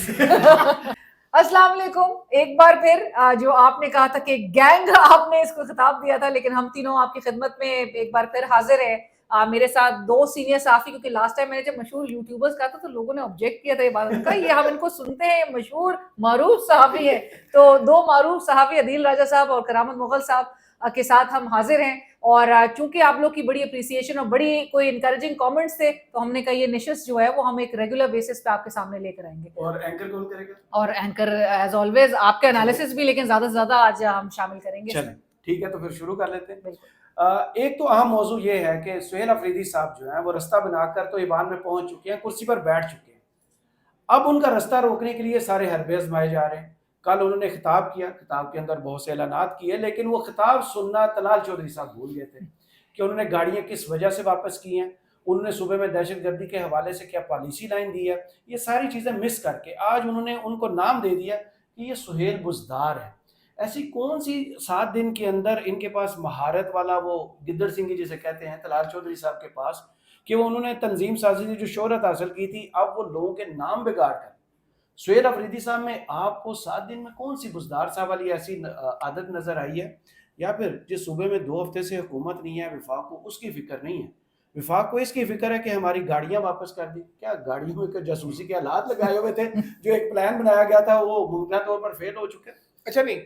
अस्सलाम वालेकुम। एक बार फिर जो आपने कहा था कि गैंग आपने इसको खिताब दिया था, लेकिन हम तीनों आपकी खिदमत में एक बार फिर हाजिर है। मेरे साथ दो सीनियर सहाफ़ी, क्योंकि लास्ट टाइम मैंने जब मशहूर यूट्यूबर्स कहा था तो लोगों ने ऑब्जेक्ट किया था ये बात, उनका ये हम इनको सुनते हैं, ये मशहूर मारूफ सहाफ़ी है। तो दो मारूफ सहाफ़ी अदील राजा साहब और करामत मुगल साहब के साथ हम हाजिर हैं। और चूंकि आप लोग की बड़ी अप्रिसिएशन और बड़ी कोई इंकरेजिंग कमेंट्स थे, तो हमने कहा ये निशस्त जो है वो हम एक रेगुलर बेसिस पे आपके सामने लेकर आएंगे। और एंकर कौन करेगा? और एंकर एज ऑलवेज आपके एनालिसिस भी, लेकिन ज्यादा से ज्यादा आज हम शामिल करेंगे। चलें, ठीक है, तो फिर शुरू कर लेते हैं। बिल्कुल। एक तो अहम मौजू ये है कि सुहेल अफरीदी साहब जो हैं वो रास्ता बनाकर तो ईवान में पहुंच चुके हैं, कुर्सी पर बैठ चुके हैं। अब उनका रास्ता रोकने के लिए सारे हरबे आजमाए जा रहे हैं। कल उन्होंने खिताब किया, खिताब के अंदर बहुत से ऐलानात किए, लेकिन वो खिताब सुनना तलाल चौधरी साहब भूल गए थे कि उन्होंने गाड़ियाँ किस वजह से वापस की हैं, उन्होंने सुबह में दहशतगर्दी के हवाले से क्या पॉलिसी लाइन दी है। ये सारी चीज़ें मिस करके आज उन्होंने उनको नाम दे दिया कि ये सुहेल बुज़दार है। ऐसी कौन सी 7 दिन के अंदर इनके पास महारत वाला वो गिद्दड़ सिंह जिसे कहते हैं तलाल चौधरी साहब के पास, कि वो उन्होंने तंजीम साजी से जो शोहरत हासिल की थी, अब वो लोगों के नाम बिगाड़ कर। सुहेल अफरीदी साहब में आपको 7 दिन में कौन सी बुज़दार साहब वाली ऐसी आदत नज़र आई है, या फिर जिस सूबे में 2 हफ्ते से हुकूमत नहीं है, विफाक को उसकी फिक्र नहीं है? विफाक को इसकी फिक्र है कि हमारी गाड़ियां वापस कर दी। क्या गाड़ियों में जासूसी के हालात लगाए हुए थे? जो एक प्लान बनाया गया था वो मुमकिन तौर पर फेल हो चुका है। अच्छा नहीं,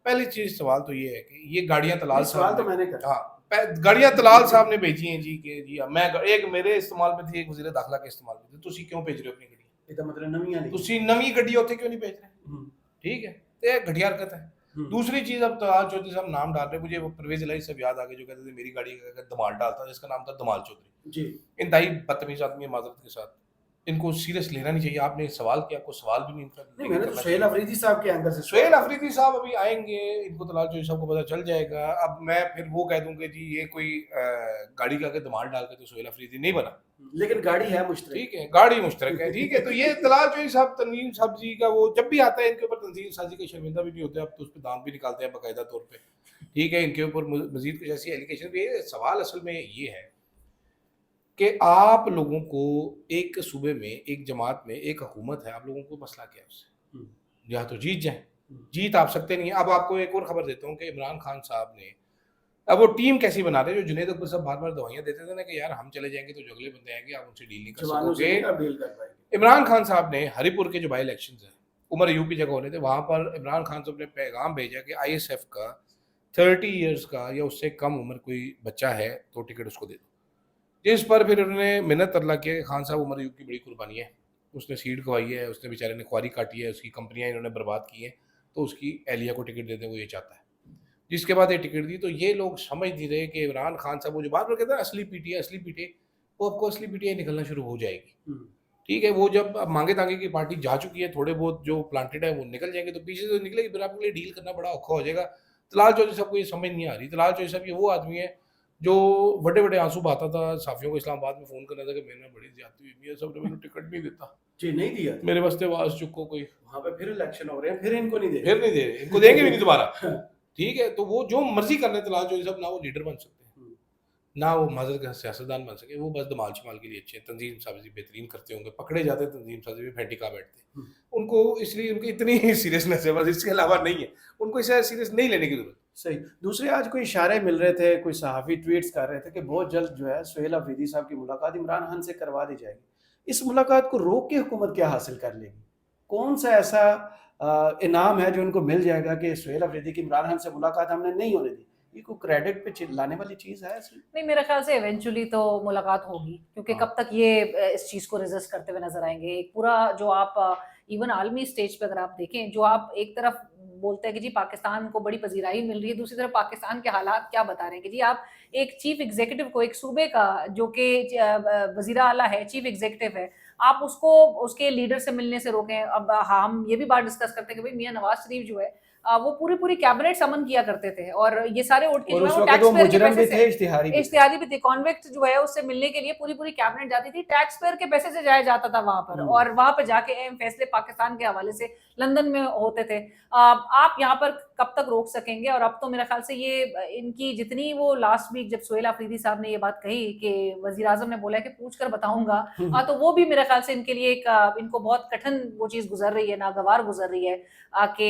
पहली चीज सवाल तो ये है कि ये गाड़ियां तलाल सवाल तो मैंने कहा, हाँ गाड़ियां तलाल साहब ने भेजी हैं जी कि जी मैं एक मेरे इस्तेमाल में थी, एक वज़ीर दाखिला के इस्तेमाल में थी। तुसी क्यों भेज रहे हो अपनी गड्डी? ਇਹਦਾ मतलब नवीं नहीं, तुसी नवी गड्डी उत्थे क्यों नहीं भेज रहे? ठीक है, तो ये घटिया हरकत है। दूसरी चीज, अब तलाल चौधरी साहब नाम डाल रहे, मुझे वो परवेज इलाही साहब याद आ गए जो कहते थे मेरी गाड़ी का दमाल डालता था, जिसका नाम था दमाल चौधरी जी। इंतहाई बदतमीज आदमी है माजरत के साथ, इनको सीरियस लेना नहीं चाहिए। आपने सवाल किया, आपको सवाल भी नहीं मैंने तो सुहेल अफरीदी साहब के एंगल से, सुहेल अफरीदी साहब अभी आएंगे, इनको तलाल चौधरी साहब को पता चल जाएगा। अब मैं फिर वो कह दूंगा जी ये कोई गाड़ी का दमाल डाल के तो सुहेल अफरीदी नहीं बना, लेकिन गाड़ी है मुश्तरक, ठीक है, गाड़ी मुश्तरक है, ठीक है। तो ये तलाल चौधरी साहब तंजीम साहब जी का वो जब भी आता है इनके ऊपर तंजीम साजी के शर्मिंदा भी नहीं होते, अब तो उस पर दाम भी निकालते हैं बाकायदा तौर पे, ठीक है। इनके ऊपर मजीद कुछ ऐसी एलिगेशन भी है। सवाल असल में ये है कि आप लोगों को एक सूबे में, एक जमात में, एक हुकूमत है, आप लोगों को मसला क्या है उससे? या तो जीत जाए, जीत आप सकते नहीं। अब आपको एक और खबर देता हूँ कि इमरान खान साहब ने अब वो टीम कैसी बना रहे, जो जुनैद अकबर साहब बार बार दवाइयाँ देते थे ना कि यार हम चले जाएंगे तो जो अगले बंदे आएंगे आप उनसे डील नहीं कर सकोगे। इमरान खान साहब ने हरिपुर के जो बाई इलेक्शन है, उमर यूपी जगह होने थे, वहाँ पर इमरान खान साहब ने पैगाम भेजा कि ISF का 30 ईयर्स का या उससे कम उम्र कोई बच्चा है तो टिकट उसको दे दो। जिस पर फिर उन्होंने मिन्नत तरला किया कि खान साहब उमर यूप की बड़ी कुर्बानी है, उसने सीट गवाई है, उसने बेचारे ने ख्वारी काटी है, उसकी कंपनियां इन्होंने बर्बाद की हैं, तो उसकी एहलिया को टिकट दे दें, वो ये चाहता है। जिसके बाद ये टिकट दी, तो ये लोग समझ नहीं रहे कि इमरान खान साहब वो जो बार बार कहते हैं असली PTA, वो आपको असली PTA निकलना शुरू हो जाएगी, ठीक है। वो जब अब मांगे तांगे की पार्टी जा चुकी है, थोड़े बहुत जो प्लांटेड है वो निकल जाएंगे, तो पीछे से निकलेगी, फिर आपके लिए डील करना बड़ा औखा हो जाएगा। तलाल चौधरी साहब को ये समझ नहीं आ रही। तलाल चौधरी साहब ये वो आदमी है जो बड़े बड़े आंसू बहाता था, साफियों को इस्लामाबाद में फ़ोन करना था कि मेरे बड़ी ज्यादती हुई, मियां साहब ने मैंने टिकट नहीं देता जी, नहीं दिया मेरे वास्ते वास चुको कोई, वहाँ पे फिर इलेक्शन हो रहे हैं, फिर इनको नहीं दे फिर नहीं दे रहे, इनको देंगे भी नहीं दोबारा, ठीक है। तो वो जो मर्जी कर रहे तलाल चौधरी साहब, ना वो लीडर बन सकते हैं, ना वो माजर का सियासतदान बन सके, वो बस दमाल शमाल के लिए अच्छे हैं। तंजीम साजी बेहतरीन करते होंगे, पकड़े जाते हैं तंजीम साजी भी फेंटिका बैठते, उनको इसलिए उनकी इतनी सीरियसनेस है, बस इसके अलावा नहीं है, उनको इसे सीरियस नहीं लेने की जरूरत। सही। दूसरे आज कोई इशारे मिल रहे थे, कोई सहाफ़ी ट्वीट्स कर रहे थे कि बहुत जल्द जो है सुहेल अफरीदी साहब की मुलाकात इमरान खान से करवा दी जाएगी। इस मुलाकात को रोक के हुकूमत क्या हासिल कर लेगी? कौन सा ऐसा इनाम है जो उनको मिल जाएगा कि सुहेल अफरीदी की इमरान खान से मुलाकात हमने नहीं होने दी? ये कोई क्रेडिट पे लाने वाली चीज़ है ऐसी? नहीं, मेरे ख्याल से इवेंचुअली तो मुलाकात होगी, क्योंकि कब तक ये इस चीज़ को रेजिस्ट करते हुए नजर आएंगे। एक पूरा जो आप इवन आलमी स्टेज पे अगर आप देखें, जो आप एक तरफ बोलते हैं कि जी पाकिस्तान को बड़ी पजीराई मिल रही है, दूसरी तरफ पाकिस्तान के हालात क्या बता रहे हैं कि जी आप एक चीफ एग्जीक्यूटिव को, एक सूबे का जो कि वजीर आला है, चीफ एग्जीक्यूटिव है, आप उसको उसके लीडर से मिलने से रोकें। अब हम ये भी बात डिस्कस करते हैं कि भाई मियां नवाज शरीफ जो है वो पूरी कैबिनेट समन किया करते थे, और ये सारे उठ के जो है वो टैक्स पेयर के पैसे से, इश्तिहारी भी थे, कॉन्वेक्ट जो है उससे मिलने के लिए पूरी कैबिनेट जाती थी, टैक्स पेयर के पैसे से जाया जाता था वहां पर, और वहां पर जाके अहम फैसले पाकिस्तान के हवाले से लंदन में होते थे। आप यहाँ पर कब तक रोक सकेंगे। और अब तो मेरे ख्याल से ये इनकी जितनी वो लास्ट वीक जब सुहेल अफरीदी साहब ने ये बात कही कि वजीर आजम ने बोला कि पूछ कर बताऊंगा, तो वो भी मेरे ख्याल से इनके लिए एक इनको बहुत कठिन वो चीज़ गुजर रही है, नागवार गुजर रही है कि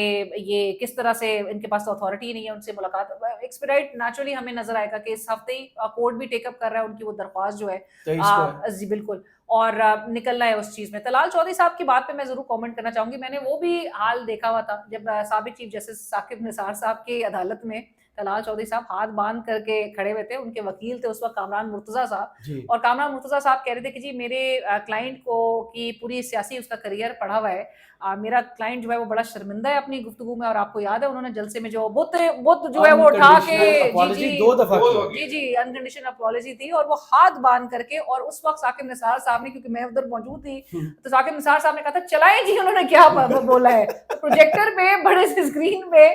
ये किस तरह से इनके पास तो अथॉरिटी नहीं है उनसे मुलाकात। एक्सपेडाइट नेचुरली हमें नजर आएगा कि इस हफ्ते ही कोर्ट भी टेकअप कर रहा है उनकी वो दरख्वास्त जो है। 23 को है। जी बिल्कुल, और निकलना है उस चीज़ में। तलाल चौधरी साहब की बात पे मैं ज़रूर कमेंट करना चाहूँगी। मैंने वो भी हाल देखा हुआ था जब साबिक चीफ जस्टिस साकिब निसार साहब की अदालत में तलाल चौधरी साहब हाथ बांध करके खड़े हुए थे। उनके वकील थे उस वक्त कामरान मुर्तज़ा साहब, जी और कामरान मुर्तज़ा साहब कह रहे थे कि जी मेरे क्लाइंट को की पूरी सियासी उसका करियर पड़ा हुआ है, मेरा क्लाइंट जो है वो बड़ा शर्मिंदा है अपनी गुफ्तगू में। और आपको याद है उन्होंने जलसे में जो बुत जो है वो उठा के अपॉलॉजी 2 दफा की। जी अनकंडीशनल अपॉलॉजी थी, और वो हाथ बांध करके, और उस वक्त साकिब निसार साहब ने, क्योंकि मैं उधर मौजूद थी, तो साकिब निसार साहब ने कहा था चलाएं जी उन्होंने क्या बोला है। तो प्रोजेक्टर पे बड़े से स्क्रीन पे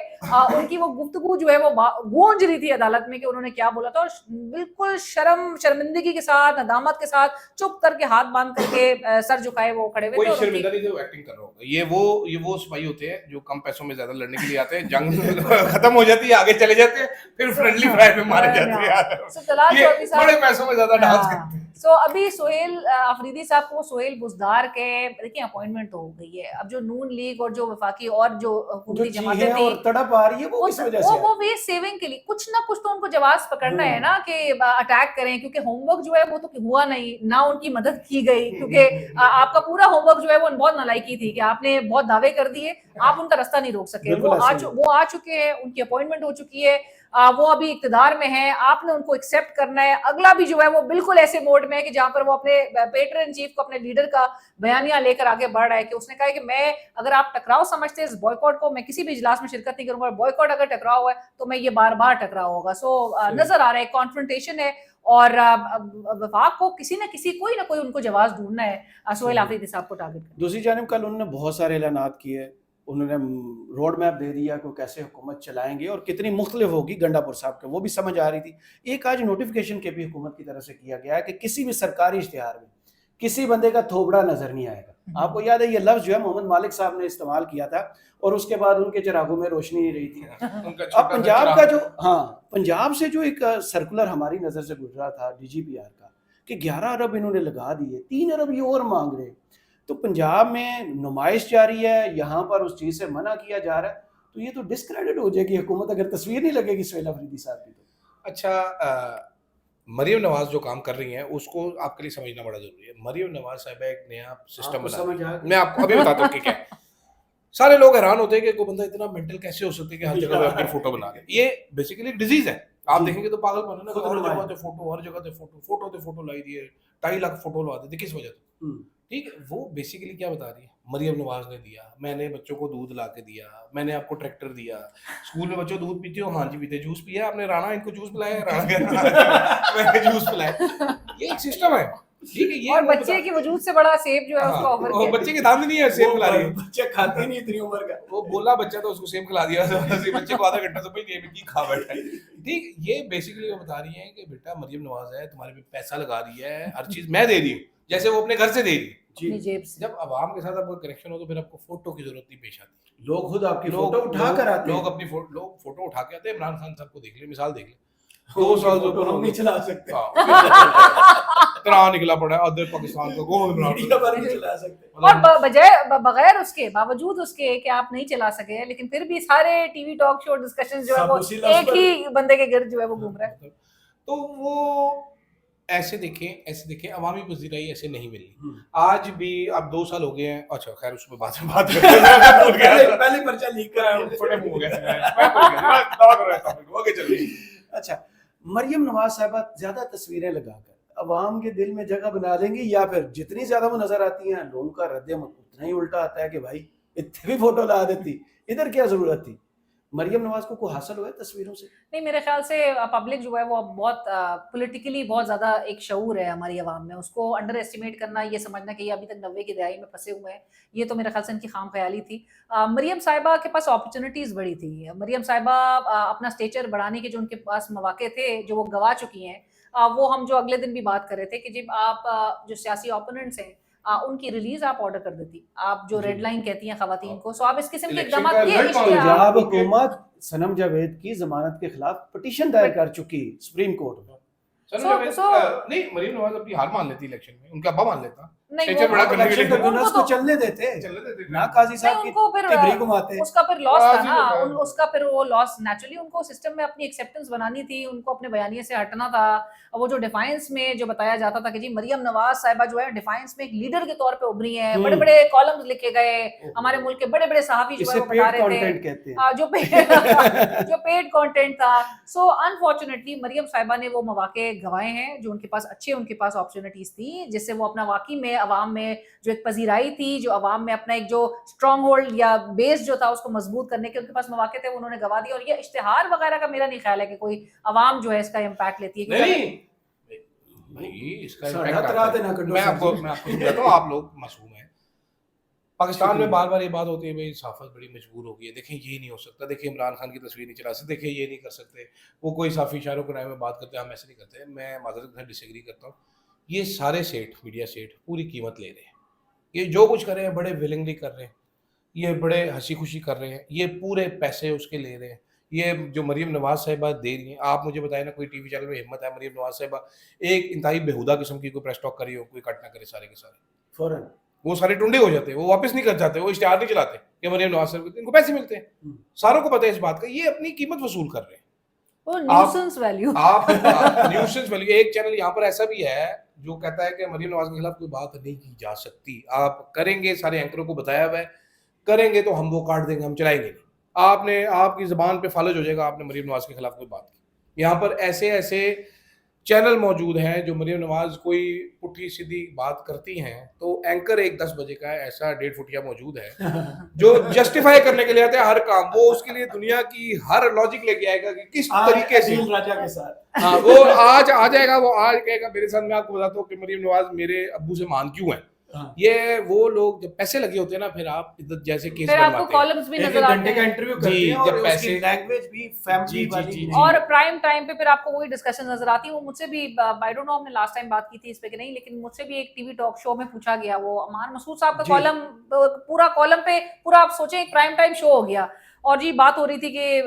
उनकी वो गुफ्तगू जो है वो गूंज रही थी अदालत में कि उन्होंने क्या बोला था, और बिल्कुल शर्मिंदगी के साथ, नदामत के साथ चुप करके हाथ बांध करके सर झुकाए वो खड़े हुए कोई थे। शर्मिंदा नहीं थे, वो एक्टिंग कर रहा होगा। ये वो सिपाही होते हैं जो कम पैसों में ज्यादा लड़ने के लिए आते हैं, जंग खत्म हो जाती है, आगे चले जाते हैं, फिर फ्रेंडली फायर में मारे जाते हैं। सो तलाल ये चौधरी साहब बड़े पैसों में ज्यादा डांस करते हैं। सो अभी सुहेल अफरीदी साहब को सोहेल बुज़दार के देखिए अपॉइंटमेंट तो हो गई है। अब जो नून लीग और जो वफाकी और जो हुकूमती जो जमातें चीजें थी और तड़प आ रही है वो किस वजह से है? वो वेस्ट सेविंग के लिए कुछ ना कुछ तो उनको जवाब पकड़ना है ना कि अटैक करें, क्योंकि होमवर्क जो है वो तो हुआ नहीं ना, उनकी मदद की गई, क्योंकि आपका पूरा होमवर्क जो है वो बहुत नालायकी थी कि आपने बहुत दावे कर दिए, आप उनका रास्ता नहीं रोक सके। बिल्कुल ऐसे ही है। वो आ चुके हैं, उनकी अपॉइंटमेंट हो चुकी है, वो अभी इक्तदार में है, आपने उनको एक्सेप्ट करना है। अगला भी जो है वो बिल्कुल ऐसे मोड में है कि जहां पर वो अपने पेटर इन चीफ को, अपने लीडर का बयानिया लेकर आगे बढ़ रहा है कि उसने कहा है कि मैं, अगर आप टकराव समझते हैं इस बॉयकॉट को, मैं किसी भी इजलास में शिरकत नहीं करूंगा, बॉयकॉट अगर टकराव है तो मैं ये बार बार टकराव होगा। सो नजर आ रहा है कॉन्फ्रंटेशन है, और वफाक को किसी न किसी कोई ना कोई उनको जवाब ढूंढना है सोहेल अफरीदी साहब को टारगेट करके। दूसरी जानब कल उन्होंने बहुत सारे ऐलानात किए, उन्होंने रोड मैप दे दिया कि वो कैसे हुकूमत चलाएंगे और कितनी मुख्तलिफ होगी गंडापुर साहब के, वो भी समझ आ रही थी। एक आज नोटिफिकेशन के भी हुकूमत की तरफ से किया गया है कि किसी भी सरकारी इश्तिहार में किसी बंदे का थोबड़ा नजर नहीं आएगा। आपको याद है ये लफ्ज जो है मोहम्मद मालिक साहब ने इस्तेमाल किया था, और उसके बाद उनके चिरागों में रोशनी नहीं रही थी। अब पंजाब का जो पंजाब से जो एक सर्कुलर हमारी नज़र से गुजरा था DGPR का कि 11 अरब इन्होंने लगा दिए, 3 अरब ये और मांग रहे, तो पंजाब में नुमाइश जारी है, यहाँ पर उस चीज़ से मना किया जा रहा है, तो ये तो डिस्क्रेडिट हो जाएगी हुकूमत अगर तस्वीर नहीं लगेगी सुहेल अफरीदी साहब की। तो अच्छा, मरियम नवाज जो काम कर रही हैं उसको आपके लिए समझना बड़ा जरूरी है। मरियम नवाज साहिबा एक नया सिस्टम आपको बना समझ रही आ है। गया? मैं आपको अभी बताता हूँ कि क्या है। सारे लोग हैरान होते हैं कि कोई बंदा इतना मेंटल कैसे हो सकता है कि हर जगह पे अपनी फोटो बना ले। ये बेसिकली एक डिजीज है, आप जी। देखेंगे तो पागलपन है ना, खुद हर नुमाया। जगह पे फोटो, हर जगह पे फोटो लाई दिए, 2.5 लाख फोटो लगा दी, किस वजह से? ठीक है, वो बेसिकली क्या बता रही है, मरियम नवाज ने दिया, मैंने बच्चों को दूध ला के दिया, मैंने आपको ट्रैक्टर दिया, स्कूल में बच्चों दूध पीते हो, हाँ जी पीते, जूस पिया आपने, राणा इनको जूस पिलाया, राणा मैंने जूस पिलाया, ये एक सिस्टम है। ठीक है, ये और बच्चे के वजूद से बड़ा सेब जो है उसको ऑफर और किया। बच्चे के दांत नहीं है, सेब खिला रही है, बच्चे खाते नहीं इतनी उम्र का। वो बोला बच्चा तो उसको सेब खिला दिया, बच्चे को आधा घंटा तो भाई गेम की खा बैठा है। ठीक, ये बेसिकली वो बता रही है कि बेटा मरियम नवाज है, तुम्हारे पे पैसा लगा रही है, हर चीज मैं दे रही हूँ, जैसे वो अपने घर से दे रही है। अपनी जेब से। जब अवाम के साथ आपका कनेक्शन हो तो फिर आपको फोटो की जरूरत नहीं पेश आती। लोग खुद आपकी फोटो उठा कर आते हैं। लोग अपनी फोटो उठा के आते हैं। इमरान खान साहब को देख ले, मिसाल देख ले, 2 साल से ऊपर हम नहीं चला सकते, इतना निकला पड़ा है आधे पाकिस्तान को, वो इमरान मीडिया पर नहीं चला सकते। और बगैर उसके बावजूद उसके कि आप नहीं चला सके, लेकिन फिर भी सारे टीवी टॉक शो डिस्कशन जो है वो एक ही बंदे के गिर्द जो है वो घूम रहा है। तो वो ऐसे देखें अवामी पजीराई ऐसे नहीं मिली। आज भी अब 2 साल हो गए हैं, अच्छा खैर उसमें बात करते हैं, पहले पर्चा लीक कराया, फटे मुंह हो गया मैं दवा कर रहा था, ओके चलिए। अच्छा, मरियम नवाज साहबा ज्यादा तस्वीरें लगाकर अवाम के दिल में जगह बना लेंगी, या फिर जितनी ज्यादा वो नजर आती हैं लोगों का रद्द उतना ही उल्टा आता है कि भाई इतनी भी फोटो ला देती, इधर क्या जरूरत थी? मरियम नवाज को हासिल हुआ है तस्वीरों से? नहीं, मेरे ख्याल से पब्लिक जो है वो बहुत पॉलिटिकली बहुत ज़्यादा एक शऊर है हमारी आवाम में, उसको अंडर एस्टिमेट करना, ये समझना कि ये अभी तक 90 की दहाई में फंसे हुए हैं, ये तो मेरे ख्याल से इनकी खाम ख्याली थी। मरियम साहिबा के पास अपॉर्चुनिटीज़ बड़ी थी। मरियम साहिबा अपना स्टेचर बढ़ाने के जो उनके पास मौके थे जो वो गवा चुकी हैं, वो हम जो अगले दिन भी बात कर रहे थे कि जब आप जो सियासी ओपोनेंट्स हैं उनकी रिलीज आप ऑर्डर कर देती, आप जो जी। रेड लाइन कहती हैं खवातीन को, सो आप इस किस्म के इलेक्शन इकदाम का किए रिजल्ट इश्तिहार- पंजाब उनके- हुकूमत सनम जावेद की जमानत के खिलाफ पिटीशन दायर कर चुकी सुप्रीम कोर्ट में। नहीं, मरीम नवाज अपनी हार मान लेती इलेक्शन में, उनका अब्बा मान लेता, नहीं स्टेज पे बड़ा करने के इलेक्शन लिए ट्रिब्यूनल्स उनको को तो- चलने देते चलने देते ना काजी नहीं, साहब की उनको फिर टिबरी घुमाते। उसका फिर लॉस था काजी ना, को था। उसका फिर वो लॉस नेचुरली उनको सिस्टम में अपनी एक्सेप्टेंस बनानी थी, उनको अपने बयानिए से हटना था। और वो जो डिफाइंस में जो बताया जाता था कि जी मरियम नवाज साहिबा जो है डिफाइंस में एक लीडर के तौर पे उभरी हैं, बड़े बड़े कॉलम्स लिखे गए, हमारे मुल्क के बड़े बड़े सहाफी जो है इसे वो बता पेड रहे थे कंटेंट कहते हैं। जो जो पेड कंटेंट था। सो अनफॉर्चुनेटली मरियम साहिबा ने वो मौके गंवाए हैं जो उनके पास अच्छे, उनके पास अपॉर्चुनिटीज थी जिससे वो अपना वाकई में अवाम में जो एक पजीराई थी, जो अवाम में अपना एक जो स्ट्रॉन्ग होल्ड या बेस जो था उसको मजबूत करने के उनके पास मौके थे, वो उन्होंने गवा दिया। और ये इश्तिहार वगैरह का मेरा नहीं ख्याल है कि कोई अवाम जो है इसका इम्पैक्ट लेती है, क्योंकि नहीं भाई, इसका साढ़ा impact तरा आता है। देना कंडो मैं साहब आपको जी। मैं आपको समझाता हूँ, आप लोग मासूम हैं। पाकिस्तान में बार बार ये बात होती है भाई सहाफत बड़ी मजबूर हो गई है, देखें ये नहीं हो सकता, देखें इमरान खान की तस्वीर नहीं चला सकते, देखें ये नहीं कर सकते, वो कोई साफी इशारों के नाम में बात करते हैं, हम ऐसे नहीं करते। मैं माजरत के साथ डिसएग्री करता हूँ। ये सारे सेठ, मीडिया सेठ पूरी कीमत ले रहे हैं, ये जो कुछ कर रहे हैं बड़े विलिंगली कर रहे हैं, ये बड़े हंसी खुशी कर रहे हैं, ये पूरे पैसे उसके ले रहे हैं। ये जो मरीम नवाज साहिबा दे रही हैं, आप मुझे बताएं ना कोई टीवी चैनल में हिम्मत है मरीम नवाज साहिबा एक इंतहाई बेहुदा किस्म की कोई प्रेस टॉक करी हो, कोई कट ना करे सारे के सारे, फौरन वो सारे टुंडे हो जाते हैं, वो वापस नहीं कर जाते, वो इश्तिहार नहीं चलाते कि मरीम नवाज साहिब इनको पैसे मिलते हैं। सारों को पता है इस बात का, ये अपनी कीमत वसूल कर रहे हैं। वो न्यूसेंस वैल्यू आप न्यूसेंस वैल्यू, एक चैनल यहाँ पर ऐसा भी है जो कहता है कि मरीम नवाज के खिलाफ कोई बात नहीं की जा सकती, आप करेंगे, सारे एंकरों को बताया हुआ है, करेंगे तो हम वो काट देंगे, हम चलाएंगे नहीं। आपने आपकी ज़बान पे फालज हो जाएगा आपने मरीम नवाज के खिलाफ कोई बात की। यहाँ पर ऐसे ऐसे चैनल मौजूद हैं जो मरीम नवाज कोई पुट्ठी सीधी बात करती हैं तो एंकर एक 10 बजे का ऐसा 1.5 फुटिया मौजूद है जो जस्टिफाई करने के लिए आते हैं हर काम, वो उसके लिए दुनिया की हर लॉजिक लेके आएगा कि किस तरीके से अदील राजा के साथ हाँ वो आज आ जाएगा, वो आज कहेगा मेरे साथ, मैं आपको बताता हूँ कि मरीम नवाज मेरे अब्बू से मान क्यों है। हाँ। ये वो लोग जब पैसे लगे होते हैं ना, फिर आप इज्जत जैसे केस फिर आपको बनवाते हैं। कॉलम्स भी एक नजर आते घंटे का हैं इंटरव्यू जी, करते हैं और जब उसकी पैसे- लैंग्वेज भी फैमिली जी, वाली जी, नहीं। और प्राइम टाइम पे फिर आपको वही डिस्कशन नजर आती है। वो मुझसे भी, आई डोंट नो हमने लास्ट टाइम बात की थी इस पे कि नहीं, लेकिन मुझसे भी एक टीवी टॉक शो में पूछा गया, वो अमान मसूद साहब का जी। कॉलम, पूरा कॉलम पे पूरा आप सोचें एक प्राइम टाइम शो हो गया। और जी बात हो रही थी कि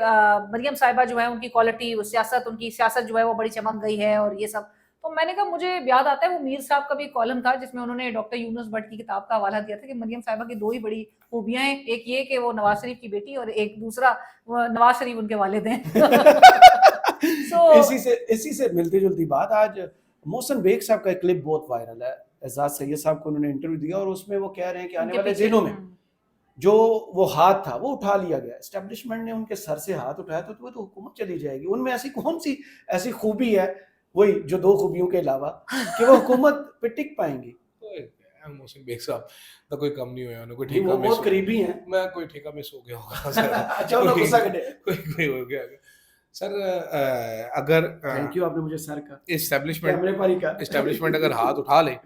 मरियम साहिबा जो है उनकी क्वालिटी, उनकी सियासत जो है वो बड़ी चमक गई है और ये सब। तो मैंने कहा मुझे याद आता है वो मीर साहब का भी कॉलम था जिसमें उन्होंने डॉक्टर यूनुस भट्ट की किताब का हवाला दिया था कि मरियम साहिबा की दो ही बड़ी खूबियां हैं, एक ये कि वो नवाज शरीफ की बेटी और एक दूसरा वो नवाज शरीफ उनके वालिद हैं। इसी से मिलती जुलती बात, आज मोहसिन बेग साहब का एक क्लिप बहुत वायरल है, एजाज सैयद साहब को उन्होंने इंटरव्यू दिया और उसमें वो कह रहे हैं कि आने वाले दिनों में जो वो हाथ था वो उठा लिया गया, एस्टेब्लिशमेंट ने उनके सर से हाथ उठाया तो वो तो हुकूमत चली जाएगी। उनमें ऐसी कौन सी ऐसी खूबी है, वही जो दो खूबियों के अलावा, कि वो हुकूमत पे टिक पाएंगी। मोहसिन बेग साहब तो कोई कम नहीं हुआ, उन्हें कोई वो ठेका मिस बहुत करीबी हैं। मैं कोई ठेका मिस हो गया होगा सर। अच्छा उन्हें गुस्सा कटे। कोई हो गया सर। अगर थैंक यू, आपने मुझे सर का एस्टेब्लिशमेंट कैमरे पर ही का एस्टेब्लिशमेंट अगर हाथ उठा ले,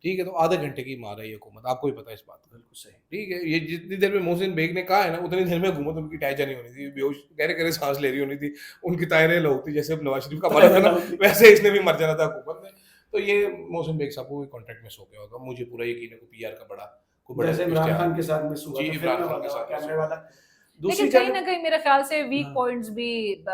ठीक है, तो आधे घंटे की मार है ये हुकूमत, आपको भी पता है इस बात का। बिल्कुल सही। ठीक है, ये जितनी देर में मोहसिन बेग ने कहा है ना, उतनी देर में हुकूमत उनकी टाइजा नहीं होनी थी, बेहोश गहरे गहरे सांस ले रही होनी थी, उनकी तायरे लौटती, जैसे अब नवाज शरीफ का मरा था ना वैसे इसने भी मर जाना था हुकूमत में। तो ये मोहसिन बेग साहब को कॉन्ट्रैक्ट मिस हो गया होगा, मुझे पूरा यकीन है कि पीआर का बड़ा जैसे इमरान खान के साथ मिस हुआ जी, था, इमरान फिल्म खान के वाला, साथ कैमरे वाला। लेकिन कहीं ना कहीं मेरे ख्याल से वीक हाँ। पॉइंट्स भी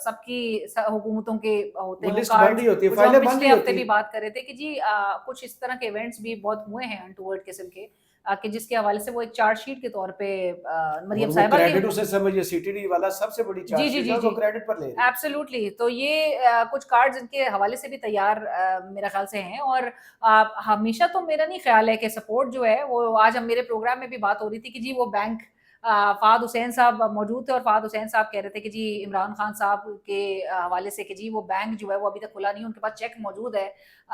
सबकी हुकूमतों के होते वो हैं, लिस्ट cards, बंद ही होती है, कुछ हम फाइलें बंद पिछले ही हफ्ते होती भी है। बात कर रहे थे कि जी कुछ इस तरह के इवेंट्स भी बहुत हुए हैं अनटूवर्ड किस्म के, कि जिसके हवाले से वो एक चार्जशीट के तौर पे मरियम साहिबा क्रेडिट की उसे समझिए, सीटीडी वाला सबसे बड़ी जी, चार्ज जी, जी, है, जी। वो क्रेडिट पर ले रही है। एब्सोल्युटली। तो ये कुछ कार्ड्स इनके हवाले से भी तैयार मेरा ख्याल से हैं। और हमेशा तो मेरा नहीं ख्याल है कि सपोर्ट जो है वो, आज हम मेरे प्रोग्राम में भी बात हो रही थी कि जी वो बैंक, फ़ाहद हुसैन साहब मौजूद थे और फ़ाहद हुसैन साहब कह रहे थे कि जी इमरान खान साहब के हवाले से कि जी वो बैंक जो है वो अभी तक खुला नहीं, उनके पास चेक मौजूद है,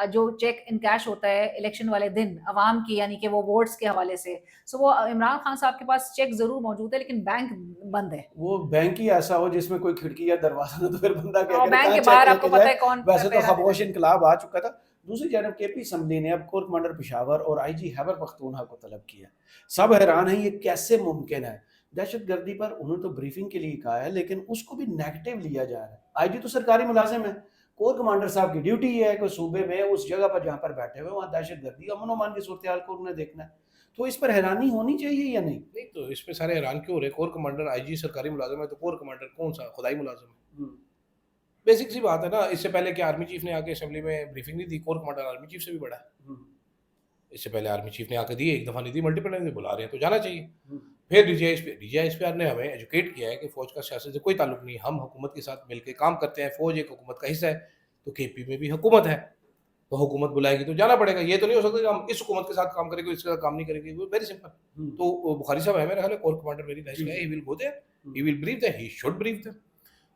जो चेक इन कैश होता है इलेक्शन वाले दिन अवाम की, यानी कि वो वोट्स के हवाले से। सो वो इमरान खान साहब के पास चेक जरूर मौजूद है लेकिन बैंक बंद है। वो बैंक ही ऐसा हो जिसमें कोई खिड़की या दरवाजा ना, तो फिर बंदा क्या और करे, बैंक कहाँ के check बाहर लेके आपको जाए। पता है कौन वैसे तो पहरा खामोश देता है। इनकलाब आ चुका था। दूसरी जानब केपी असम्बली ने अब कोर कमांडर पेशावर और आईजी खैबर पख्तूनख्वा को तलब किया। सब हैरान हैं ये कैसे मुमकिन है। दहशतगर्दी पर उन्होंने तो ब्रीफिंग के लिए कहा है लेकिन उसको भी नेगेटिव लिया जा रहा है। आईजी तो सरकारी मुलाजिम है, कोर कमांडर साहब की ड्यूटी ये है कि सूबे में उस जगह पर जहाँ पर बैठे हुए वहाँ दहशत गर्दी अमन अमान की सूरत हाल को उन्होंने देखना है, तो इस पर हैरानी होनी चाहिए या नहीं? नहीं तो इसमें सारे हैरान क्यों हो रहे? कोर कमांडर आईजी सरकारी मुलाजिम है, तो कोर कमांडर कौन सा खुदाई मुलाजिम है? बेसिक सी बात है ना। इससे पहले कि आर्मी चीफ ने आके असेंबली में ब्रीफिंग नहीं दी? कोर कमांडर आर्मी चीफ से भी बड़ा है। इससे पहले आर्मी चीफ ने आके दी, एक दफ़ा नहीं दी, मल्टीपल नहीं बुला रहे हैं, तो जाना चाहिए। फिर डीजीआईएसपीआर ने हमें एजुकेट किया है कि फ़ौज का सियासत से कोई ताल्लुक नहीं, हम हुकूमत के साथ मिलकर काम करते हैं, फ़ौज एक हुकूमत का हिस्सा है, तो केपी में भी हुकूमत है, तो हुकूमत बुलाएगी तो जाना पड़ेगा। ये तो नहीं हो सकता कि हम इस हुकूमत के साथ काम करेंगे, इसके साथ काम नहीं करेंगे। वो वेरी सिंपल। तो बुखारी साहब है मेरा ख्याल है core commander, very nice guy, he will go there, he will brief there, he should brief there.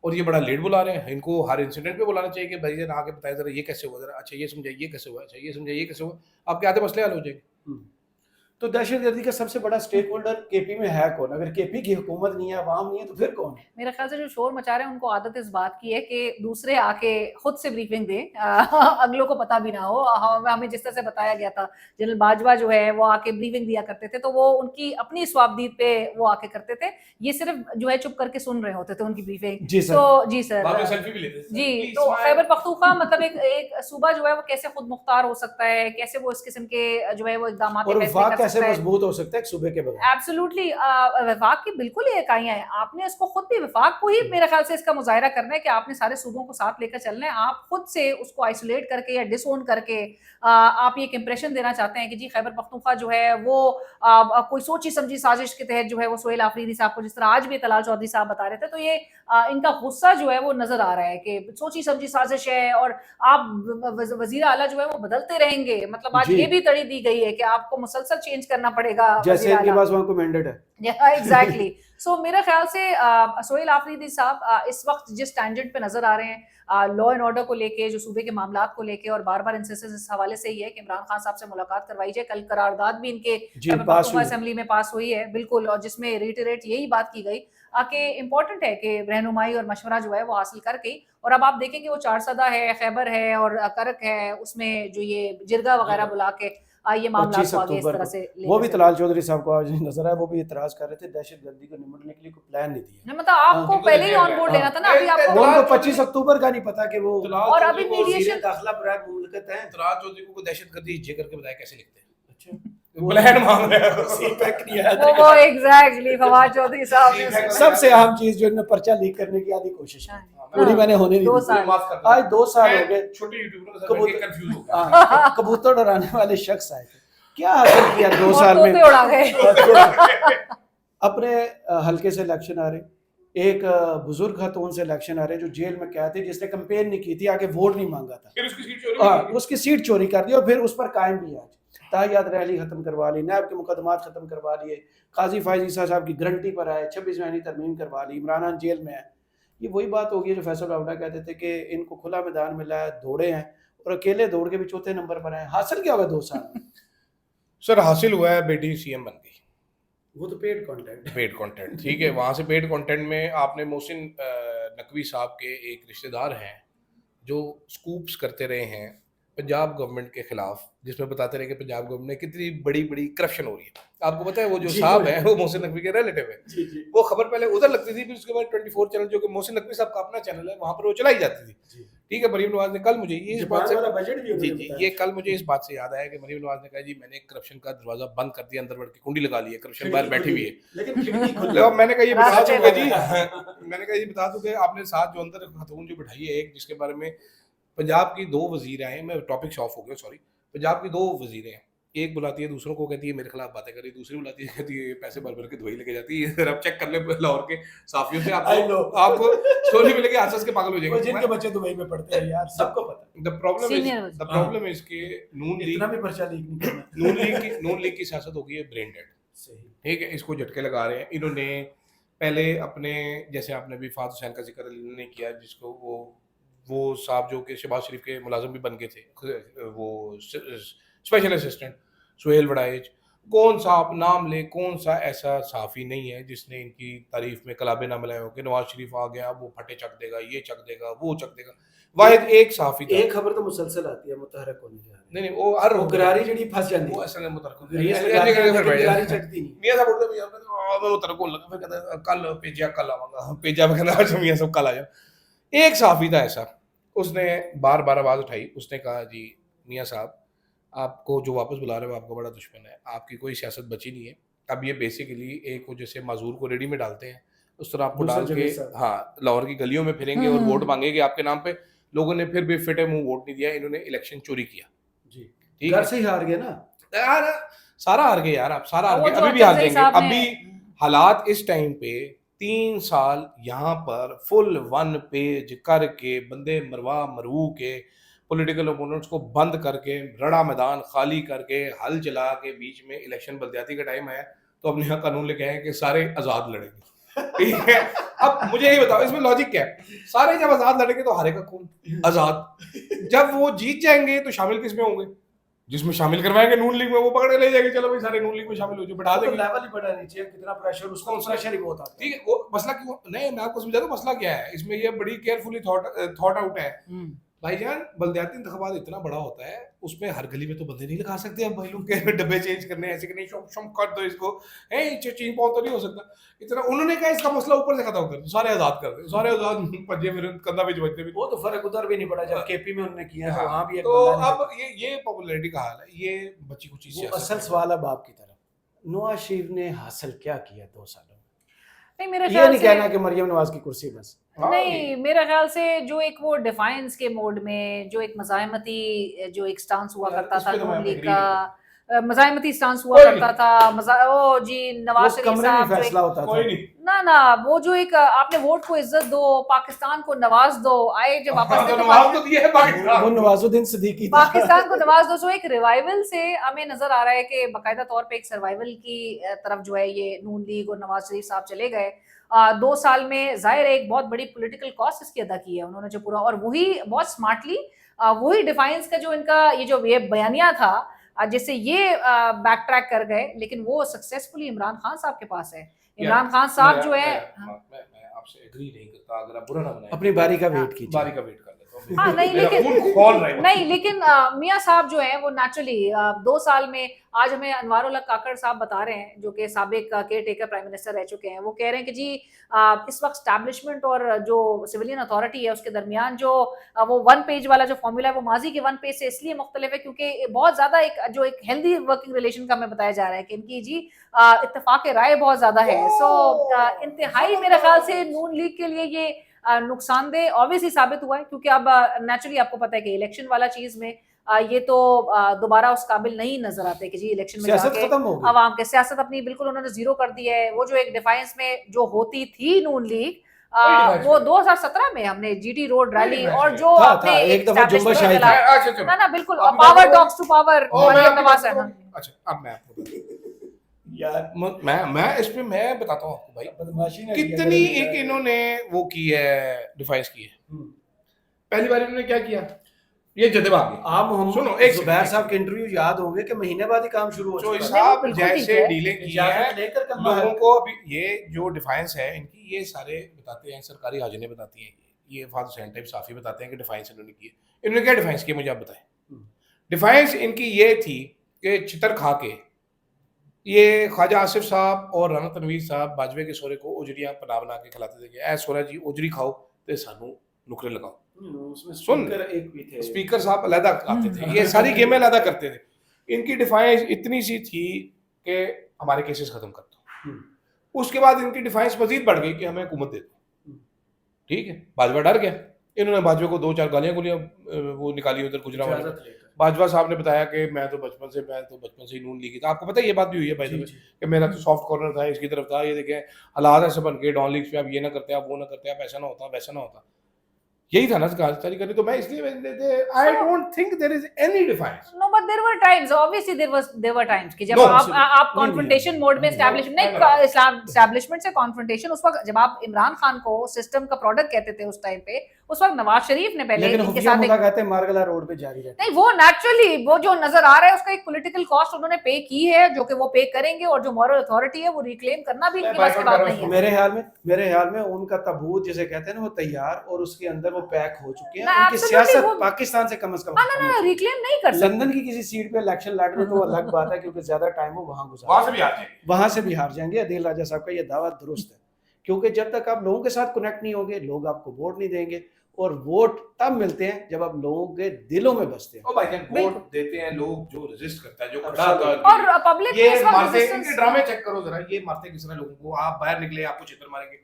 और ये बड़ा लेट बुला रहे हैं, इनको हर इंसिडेंट पे बुलाना चाहिए कि भाई जरा आके बताएं जरा ये कैसे हुआ, जरा अच्छा ये समझाइए ये कैसे हुआ, अच्छा ये समझाइए ये कैसे हुआ, आपके आधे मसले हल हो जाएंगे। तो दहशतगर्दी का सबसे बड़ा स्टेक होल्डर केपी में है कौन? अगर केपी की हुकूमत नहीं है, अवाम नहीं है, तो फिर कौन है? मेरे ख्याल से जो शोर मचा रहे हैं उनको आदत इस बात की है कि दूसरे आके खुद से ब्रीफिंग दें, अगलों को पता भी ना हो। हमें जिस तरह से बताया गया था, जनरल बाजवा जो है वो आके ब्रीफिंग दिया करते थे, तो वो उनकी अपनी स्वाबदीद पे वो आके करते थे, ये सिर्फ जो है चुप करके सुन रहे होते थे उनकी ब्रीफिंग। जी सर। तो जी सर, बाद में सेल्फी भी लेते थे। जी। तो खैबर पख्तूनख्वा मतलब एक सूबा जो है वो कैसे खुद मुख्तार हो सकता है, कैसे वो इस किस्म के जो है वो इकदाम और वफाक कैसे मजबूत हो सकता है एक सूबे के बगैर? एब्सोल्युटली, वफाक की बिल्कुल ही इकाइयां हैं। आपने इसको खुद भी वफाक को ही मेरे ख्याल से इसका मुजाहिरा करना है कि आपने सारे सूबों को साथ लेकर चलना है। आप खुद से उसको आइसोलेट करके या डिसओन करके आप ये एक इंप्रेशन देना चाहते हैं कि जी खैबर पख्तूनख्वा जो है वो कोई सोची समझी साजिश के तहत जो है वो सोहेल आफरीदी साहब को, जिस तरह आज भी तलाल चौधरी साहब बता रहे थे, तो ये इनका गुस्सा जो है वो नजर आ रहा है कि सोची समझी साजिश है और आप वजीर आला जो है वो बदलते रहेंगे। मतलब आज ये भी तड़ी दी गई है कि आपको मुसलसल चेंज करना पड़ेगा, जैसे इनके पास वहाँ को मैंडेट है। एग्जैक्टली। सो मेरे ख्याल से सोहेल आफरीदी साहब इस वक्त जिस टैंजेंट पे नजर आ रहे हैं लॉ एंड ऑर्डर को लेके, जो सूबे के मामलात को लेके, और बार बार इनसे इस हवाले से ही है कि इमरान खान साहब से मुलाकात करवाई जाए। कल करारदाद भी इनके असेंबली में पास हुई है, बिल्कुल, और जिसमें रिटरेट यही बात की गई कि इम्पोर्टेंट है कि रहनुमाई और मशवरा जो है वो हासिल करके, और अब आप देखेंगे वो चारसदा है, खैबर है और करक है, उसमें जो ये जिरगा वगैरह बुला के ये मामला को आगे इस तरह से वो भी तलाल चौधरी साहब को आज नजर आया, वो भी इतराज कर रहे थे, दहशतगर्दी को निपटने के लिए कोई प्लान नहीं दिया। मतलब आपको पहले ही ऑन बोर्ड लेना था ना। अभी आपको उनको 25 अक्टूबर का नहीं पता कि वो, और अभी मीडिएशन दाखिला बराए मुमलकत है। तलाल चौधरी को दहशतगर्दी जे करके बताया कैसे लिखते हैं? प्लान मांग रहे हैं वो एग्जैक्टली फवाद चौधरी साहब सबसे अहम चीज जो इन्होंने पर्चा लीक करने की आदि कोशिश की, पूरी मैंने होने नहीं दी। आज 2 साल हो गए, छोटे यूट्यूबर कंफ्यूज हो गया। कबूतर उड़ाने वाले शख्स आए थे, क्या हासिल किया 2 साल में? तोते उड़ा गए। अपने हल्के से इलेक्शन आ रहे, एक बुजुर्ग खातून से इलेक्शन आ रहे जो जेल में क्या थे, जिसने कैंपेन नहीं की थी, आगे वोट नहीं मांगा था, फिर उसकी सीट चोरी कर दी और फिर उस पर कायम भी आज ताहियात रैली खत्म करवा ली, नैब के मुकदमात खत्म करवा लिए, काजी फायज ईसा साहब की गारंटी पर आए, 26 महीने तरमीम करवा ली, इमरान खान जेल में है। ये वही बात होगी जो फैसल आउडा कहते थे कि इनको खुला मैदान मिला है, दौड़े हैं और अकेले दौड़ के भी चौथे नंबर पर हैं। हासिल क्या होगा 2 साल में? सर हासिल हुआ है, बेटी सीएम बन गई। वो तो पेड कंटेंट ठीक है, वहाँ से पेड कंटेंट में आपने मोहसिन नकवी साहब के एक रिश्तेदार हैं जो स्कूप्स करते रहे हैं पंजाब गवर्नमेंट के खिलाफ, जिसमें बताते रहे कि पंजाब गवर्नमेंट में कितनी बड़ी बड़ी करप्शन हो रही है। आपको पता है वो जो साहब है वो मोहसिन नकवी के रिलेटिव है। वो खबर पहले उधर लगती थी, फिर उसके बाद 24 चैनल जो कि मोहसिन नकवी साहब का अपना चैनल है, वहाँ पर वो चलाई जाती थी। ठीक है, मरीम नवाज ने कल मुझे इस बात से कल मुझे इस बात से याद आया कि मरीम नवाज ने कहा जी मैंने करप्शन का दरवाजा बंद कर दिया, अंदर बढ़ के कुंडी लगा ली है, करप्शन बाहर बैठी हुई है। मैंने कहा ये बता दूंगा जी, मैंने कहा ये बता दूं कि आपने साथ जो अंदर खातून जो बिठाई है, एक जिसके बारे में पंजाब की 2 वजीर आए, मैं टॉपिक ऑफ हो गया सॉरी, पंजाब की 2 वजीर हैं, एक बुलाती है दूसरों को, कहती है मेरे खिलाफ बातें करी, दूसरी बुलाती है कहती है पैसे भर भर के धोई लेके जाती है। अब चेक कर ले लाहौर के साफियों से, आपको स्टोरी मिलेगी, आसपास के पागल हो जाएंगे जिनके बच्चे दुबई में पढ़ते हैं यार, सबको पता। द प्रॉब्लम इज के नून लीग की सियासत हो गई है ब्रेन डेड। ठीक है, इसको झटके लगा रहे हैं इन्होंने। पहले अपने जैसे आपने भी फात हुसैन का जिक्र नहीं किया, जिसको वो साहब जो कि शहबाज शरीफ के मुलाजिम भी बन गए थे, वो स्पेशल असिस्टेंट सुहेल वड़ाइच, कौन सा आप नाम ले, कौन सा ऐसा सहाफ़ी नहीं है जिसने इनकी तारीफ में कलाबे ना मिलाए हो कि नवाज शरीफ आ गया वो फटे चक देगा, ये चक देगा, वो चक देगा। वाहिद एक सहाफ़ी था। एक खबर तो मुसलसल आती है मुतहरक होने जा रही है। नहीं वो हर गरारी जड़ी फंस जाती है, वो असल में मुतहरक गरारी चटती नहीं। मियां साहब बोलते भैया मैं मुतहरक होने लगा, फिर कहता कल भेजिया, कल आऊंगा, भेजा मैं कहता अच्छा मियां साहब कल आ जाओ। एक सहाफ़ी था ऐसा اس نے بار بار آواز اٹھائی. اس نے کہا جی میاں صاحب آپ کو جو واپس بلا رہے ہیں وہ آپ کا بڑا دشمن ہے, آپ کی کوئی سیاست بچی نہیں ہے. اب یہ بیسیکلی ایک وہ جیسے معذور کو ریڈی میں ڈالتے ہیں اس طرح آپ کو ڈال کے ہاں لاہور کی گلیوں میں پھریں گے اور ووٹ مانگیں گے آپ کے نام پہ. لوگوں نے پھر بھی فٹے منہ ووٹ نہیں دیا, انہوں نے الیکشن چوری کیا. جی ٹھیک گھر ہے, سے ہی ہار گئے نا یار سارا ہار گئے یار, آپ سارا ہار وہ گئے, جو ابھی بھی ہار اچھل جائیں گے. صاحب نے- ابھی حالات اس ٹائم پہ 3 سال یہاں پر فل 1 پیج کر کے بندے مروا مرو کے پولیٹیکل اپوننٹس کو بند کر کے رڑا میدان خالی کر کے ہل چلا کے بیچ میں الیکشن بلدیاتی کا ٹائم آیا تو اپنے یہاں قانون لے کے آئے کہ سارے آزاد لڑیں گے. ٹھیک ہے, اب مجھے یہی بتاؤ اس میں لاجک کیا ہے؟ سارے جب آزاد لڑیں گے تو ہارے کا کون آزاد, جب وہ جیت جائیں گے تو شامل کس میں ہوں گے؟ جس میں شامل کروائیں گے نون لیگ میں, وہ پکڑ کے لے جائیں گے, چلو بھائی سارے نون لیگ میں شامل ہو جائے, بٹھا دیں گے. لیول ہی بڑا نیچے, کتنا پریشر, اس کو پریشر ہی بہت آتا ہے. ٹھیک ہے, وہ مسئلہ کیوں نہیں, میں آپ کو سمجھا دوں مسئلہ کیا ہے اس میں. یہ بڑی کیئرفلی تھاٹ آؤٹ ہے بھائی جان. بلدیاتی انتخابات اتنا بڑا ہوتا ہے, اس میں ہر گلی میں تو بندے نہیں لگا سکتے ہم بھائی لوگ کے ڈبے چینج کرنے ایسے کہ نہیں شم شم کر دو اس کو, چین پاؤں تو نہیں ہو سکتا اتنا. انہوں نے کہا اس کا مسئلہ اوپر سے ختم کر دو, سارے آزاد کر دو, سارے آزاد پنجے پھر کندھا پہ بجتے بھی. وہ تو فرق ادھر بھی نہیں پڑا جب کے پی میں انہوں نے کیا ہے, وہاں بھی ایک تو بندہ اب یہ پاپولیرٹی کا حال ہے, یہ بچی کچھ چیز. اصل سوال اب آپ کی طرف, نواز شریف نے حاصل کیا کیا 2 سالوں میں؟ نہیں میرے یہ خیال نہیں سے کہنا کہ مریم نواز کی کرسی بس. نہیں, میرے خیال سے جو ایک وہ ڈیفائنس کے موڈ میں جو ایک مزاحمتی جو ایک سٹانس ہوا کرتا تھا نون لیگ کا, مزاحمتی سٹانس ہوا کرتا تھا, او جی نواز شریف صاحب جو فیصلہ ہوتا تھا. نہ وہ جو ایک آپ نے ووٹ کو عزت دو, پاکستان کو نواز دو, آئے جب واپس وہ نواز الدین صدیقی پاکستان کو نواز دو. سو ایک ریوائول سے ہمیں نظر آ رہا ہے کہ باقاعدہ طور پہ ایک سروائیول کی طرف جو ہے یہ نون لیگ اور نواز شریف صاحب چلے گئے. 2 سال میں ظاہر ہے ایک بہت بڑی پولیٹیکل کاسٹ اس کی ادا کی ہے انہوں نے جو پورا, اور وہی بہت سمارٹلی وہی ڈیفائنس کا جو ان کا یہ بیانیہ تھا جس سے یہ بیک ٹریک کر گئے, لیکن وہ سکسیسفلی عمران خان صاحب کے پاس ہے. عمران خان صاحب جو ہے, میں آپ سے ایگری نہیں کرتا, اگر آپ برا نہ بنائیں اپنی باری کا ویٹ کیجیے, باری کا ویٹ کر لیتا ہوں. ہاں نہیں لیکن میاں صاحب جو ہیں وہ نیچرلی 2 سال میں, آج ہمیں انوار الحق کاکڑ صاحب بتا رہے ہیں جو کہ سابق کیئر ٹیکر پرائم منسٹر رہ چکے ہیں, وہ کہہ رہے ہیں کہ جی اس وقت اسٹیبلشمنٹ اور جو سویلین اتھارٹی ہے اس کے درمیان جو وہ 1 پیج والا جو فارمولا ہے وہ ماضی کے 1 پیج سے اس لیے مختلف ہے کیونکہ بہت زیادہ ایک ہیلدی ورکنگ ریلیشن کا ہمیں بتایا جا رہا ہے کہ ان کی جی اتفاق رائے بہت زیادہ ہے. سو انتہائی میرے خیال سے نون لیگ کے لیے یہ نقصان دہ obviously ثابت ہوا ہے, کیونکہ اب نیچرلی آپ کو پتہ ہے کہ الیکشن والا چیز میں یہ تو دوبارہ اس قابل نہیں نظر آتے کہ جی الیکشن میں جا کے عوام کے سیاست اپنی بالکل انہوں نے زیرو کر دی ہے. وہ جو ایک ڈیفائنس میں جو ہوتی تھی نون لیگ, وہ 2017 میں ہم نے جی ٹی روڈ ریلی اور جو اپنے ایک دفعہ جنبش آئی تھی نا بالکل power talks to power Maryam Nawaz ہے. اچھا اب میں آپ کو میں اس پہ میں بتاتا ہوں آپ کو بھائی کتنی ایک انہوں نے وہ کی ہے ڈیفائنس کی ہے. پہلی بار انہوں نے کیا کیا, یہ جدے باغ آپ محمد زبیر صاحب کے انٹرویو یاد ہوں گے کہ مہینے بعد ہی کام شروع ہو چوئی صاحب جیسے ڈیلنگ کی ہے لوگوں کو. ابھی یہ جو ڈیفائنس ہے ان کی, یہ سارے بتاتے ہیں, سرکاری حاجنیں بتاتی ہیں, یہ فاضل حسین ٹائپ صافی بتاتے ہیں کہ ڈیفائنس انہوں نے کی ہے. انہوں نے کیا ڈیفائنس کی مجھے آپ بتائیں. ڈیفائنس ان کی یہ تھی کہ چتر کھا کے یہ خواجہ آصف صاحب اور رانا تنویر صاحب باجوے کے سورے کو اجڑیاں بنا بنا کے کھلاتے تھے کہ اے سورا جی اجڑی کھاؤ تو سانو نکرے لگاؤ. سن اسپیکر صاحب علیحدہ آتے تھے, یہ ساری گیمیں علیحدہ کرتے تھے. ان کی ڈیفائنس اتنی سی تھی کہ ہمارے کیسز ختم کر دو. اس کے بعد ان کی ڈیفائنس مزید بڑھ گئی کہ ہمیں حکومت دے دو. ٹھیک ہے, باجوہ ڈر گیا, انہوں نے باجوے کو 2-4 گالیاں وہ نکالی ادھر گجرات. باجوہ صاحب نے بتایا کہ میں تو بچپن سے ہی نون لیگی تھا. آپ کو پتہ ہے یہ بات بھی ہوئی ہے بھائی کہ میرا تو سافٹ کارنر تھا, اس کی طرف تھا. یہ دیکھیں حالات ایسے بن کے ڈان لیگس پہ آپ یہ نہ کرتے, آپ وہ نہ کرتے, آپ ایسا نہ ہوتا, ویسا نہ ہوتا. یہی تھا نا کاری کرنی. تو میں اس لیے I don't think there is any defiance. No, but there were times, obviously there were times کہ جب آپ confrontation mode میں establishment سے confrontation, اس وقت جب آپ عمران خان کو سسٹم کا پروڈکٹ کہتے تھے اس ٹائم پہ, اس وقت نواز شریف نے پہلے لیکن خفیہ ملاقاتیں مارگلا روڈ پہ جاری رہتی. نہیں, وہ نیچرلی وہ جو نظر آ رہا ہے اس کا ایک پولیٹیکل کاسٹ انہوں نے پے کی ہے جو کہ وہ پے کریں گے, اور جو مورل اتھارٹی ہے وہ ریکلیم کرنا بھی ان کی بس کی بات نہیں ہے. میرے خیال میں ان کا تابوت جسے کہتے ہیں نا وہ تیار, اور اس کے اندر وہ پیک ہو چکے ہیں. ان کی سیاست پاکستان سے کم از کم ریکلیم نہیں کر سکتے. لندن کی کسی سیٹ پہ الیکشن لڑ رہے تو الگ بات ہے, کیونکہ زیادہ ٹائم وہ وہاں سے بھی ہار جائیں گے. عدیل راجہ صاحب کا یہ دعویٰ درست ہے, کیونکہ جب تک آپ لوگوں کے ساتھ کنیکٹ نہیں ہوگے, لوگ آپ کو ووٹ نہیں دیں گے. اور ووٹ تب ملتے ہیں جب آپ لوگوں کے دلوں میں بستے ہیں. او بھائی جان بالکل. ووٹ دیتے ہیں لوگ جو ریزسٹ کرتا ہے جو اب کھڑا ہوتا ہے اور پبلک میں یہ اس وقت مارتے ان resistance- کے ڈرامے چیک کرو ذرا, یہ مارتے کس طرح لوگوں کو, آپ باہر نکلے آپ کو چھتر ماریں گے.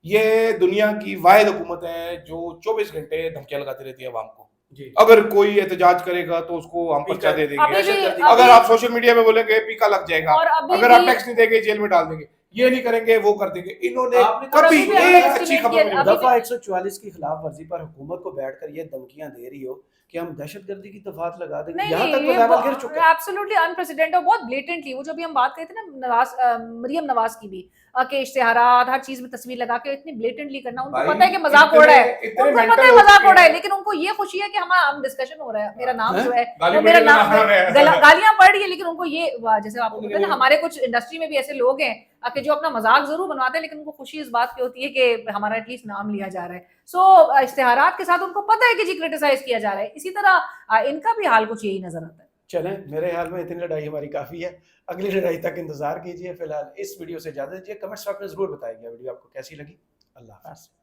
یہ دنیا کی واحد حکومت ہے جو 24 گھنٹے دھمکیاں لگاتی رہتی ہے عوام کو. جی اگر کوئی احتجاج کرے گا تو اس کو ہم پرچہ دے دیں گے, ابھی بھی- اگر ابھی- آپ سوشل میڈیا میں بولیں گے پیکا لگ جائے گا, اور ابھی اگر آپ بھی- ٹیکس نہیں دیں گے جیل میں ڈال دیں گے, یہ نہیں کریں گے وہ کر دیں گے. انہوں نے آپ نے اور کبھی ابھی بھی ایک underestimate اچھی خبر کیا- نہیں ابھی بتائی. دفعہ 144 کی خلاف ورزی پر حکومت کو بیٹھ کر یہ دھمکیاں دے رہی ہو کہ ہم دہشت گردی کی دفعات لگا دیں گے, نہیں یہاں نہیں تک وہ یہ لیول گر چکا ہے. ایبسولوٹلی انپریسیڈنٹ اور بہت بلیٹنٹلی, وہ جو بھی ہم بات کرتے تھے نا نواز مریم نواز کی بھی, کہ اشتہارات ہر چیز میں تصویر لگا کے اتنی بلیٹنٹلی کرنا, ان کو بھائی پتہ ہے کہ مذاق اڑ رہا ہے, ان کو پتہ ہے مذاق اڑ رہا ہے, لیکن ان کو یہ خوشی ہے کہ ہم ڈسکشن ہو رہا ہے, میرا نام جو ہے وہ میرا نام, گالیاں پڑ رہی ہے, لیکن ان کو یہ جیسے آپ کو پتہ ہے نا ہمارے کچھ انڈسٹری میں بھی ایسے لوگ ہیں کہ جو اپنا مذاق ضرور بنواتے ہیں لیکن ان کو خوشی اس بات کی ہوتی ہے کہ ہمارا ایٹ لیسٹ نام لیا جا رہا ہے. سو اشتہارات کے ساتھ ان کو پتہ ہے کہ جی کرٹیسائز کیا جا رہا ہے. اسی طرح ان کا بھی حال کچھ یہی نظر آتا ہے. چلیں میرے خیال میں اتنی لڑائی ہماری کافی ہے, اگلی لڑائی تک انتظار کیجیے. فی الحال اس ویڈیو سے اجازت دیجیے, کمنٹس میں ضرور بتائیے ویڈیو آپ کو کیسی لگی. اللہ حافظ.